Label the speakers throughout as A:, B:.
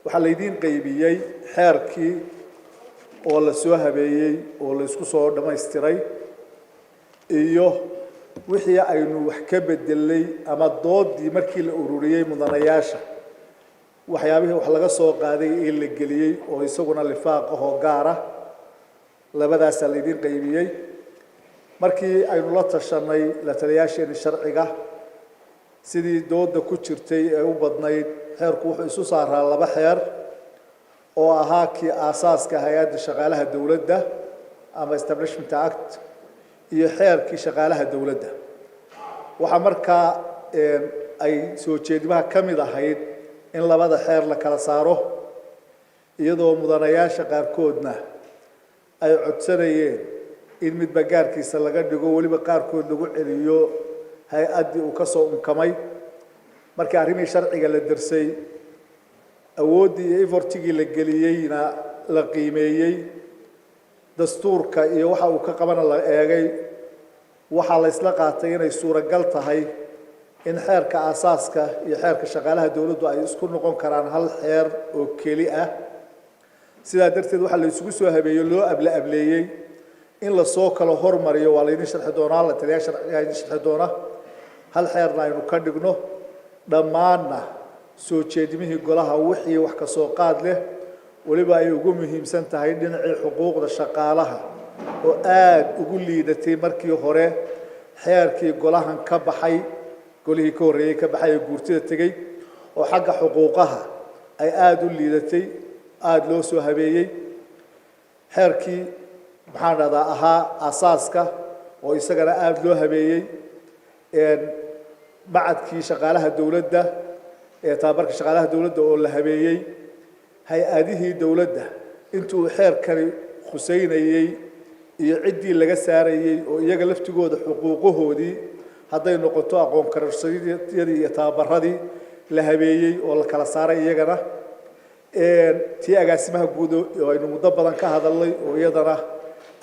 A: وحليدين قيبيي حركي ولا سوها بيي ولا يسكسوا دم استري إيوه وحيا أينو حكبت دلي أما الضاد دي مركي الأورورية مدنياشة وحيابه وحلقة سوق هذه اللي جليي ويسوقنا لفاق هو جارة لبدا سليدين قيبيي markii aynu la tashanay la taliyaasheen sharciga sidii dooda ku jirtay ee u badnayd xeerku wuxuu isu saaraa laba xeer oo ahaa kii aasaaska hay'adda shaqaalaha dawladda ama establishment act iyo xeerkii shaqaalaha dawladda waxa markaa ay soo jeedimaha kamid ahayd in labada xeer la kala saaro iyadoo mudanayaasha qaarkoodna ay codsanayeen in mid bagaarkiisa laga dhigo waliba qaarkood lagu celiyo hay'adii uu ka soo unkamay markii arrimii sharciga la darsay awoodii iyo effortigii la geliyayna la qiimeeyay dastuurka iyo waxa uu ka qabana la eegay waxa la isla qaatay inay suuragal tahay in xeerka aasaaska iyo xeerka shaqaalaha dawladdu ay isku noqon karaan hal xeer oo keli ah sidaa darteed waxa la isugu soo habeeyay loo ableeyay in la soo kala hormariyo waa la idin sharxi doonaa la taliya sharciga idin sharxi doona hal xeerna aynu ka dhigno dhammaanna soo jeedimihii golaha wixii wax ka soo qaad leh waliba ay ugu muhiimsan tahay dhinacii xuquuqda shaqaalaha oo aad ugu liidatay markii hore xeerkii golahan ka baxay golihii ka horreeyay ka baxay guurtida tagay oo xagga xuquuqaha ay aad u liidatay aad loo soo habeeyay xeerkii maxaan radaa ahaa asaaska oo isagana aad loo habeeyay bacadkii shaqaalaha dawladda ee tababarka shaqaalaha dawladda oo la habeeyay hay'adihii dawladda intuu xeerkani khuseynayay iyo ciddii laga saarayay oo iyaga laftigooda xuquuqahoodii hadday noqoto aqoon kararsadii iyo tababaradii la habeeyay oo la kala saaray iyagana tii agaasimaha guud oo aynu muddo badan ka hadalnay oo iyadana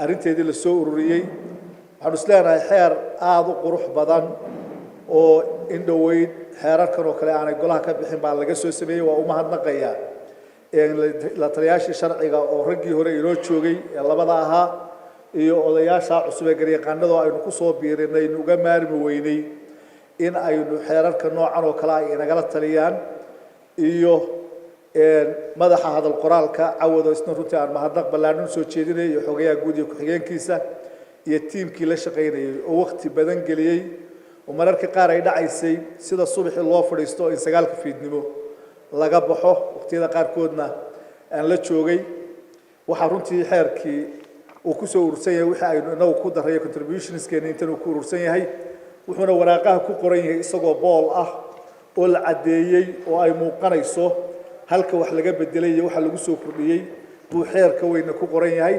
A: arrinteedii la soo ururiyay waxaan isleenahay xeer aad u qurux badan oo indhoweyd xeerarkan oo kale aanay golaha ka bixin baa laga soo sameeyay waa u mahadnaqayaa la taliyaashii sharciga oo raggii hore inoo joogay ee labada ahaa iyo odayaasha cusub ee garyaqaanada oo aynu ku soo biirinay uga maarmi weynay in aynu xeerarka noocan oo kale ay inagala taliyaan iyo madaxa hadal qoraalka cawado isna runtii aan mahadnaq ballaaran soo jeedinay iyo xogayaha guud iyo ku-xigeenkiisa iyo tiimkii la shaqaynayay oo waqti badan geliyay oo mararka qaar ay dhacaysay sida subaxii loo fadhiisto in 9 fiidnimo laga baxo waqtiyada qaarkoodna aan la joogay waxa runtii xeerkii uu ku soo urursan yahay wixii aynu inagu ku daray contributionskeenna intan uu ku urursan yahay wuxuuna waraaqaha ku qoran yahay isagoo bool ah oo la cadeeyay oo ay muuqanayso halka wax laga bedelay iyo waxa lagu soo kordhiyay buu xeerka weyna ku qoran yahay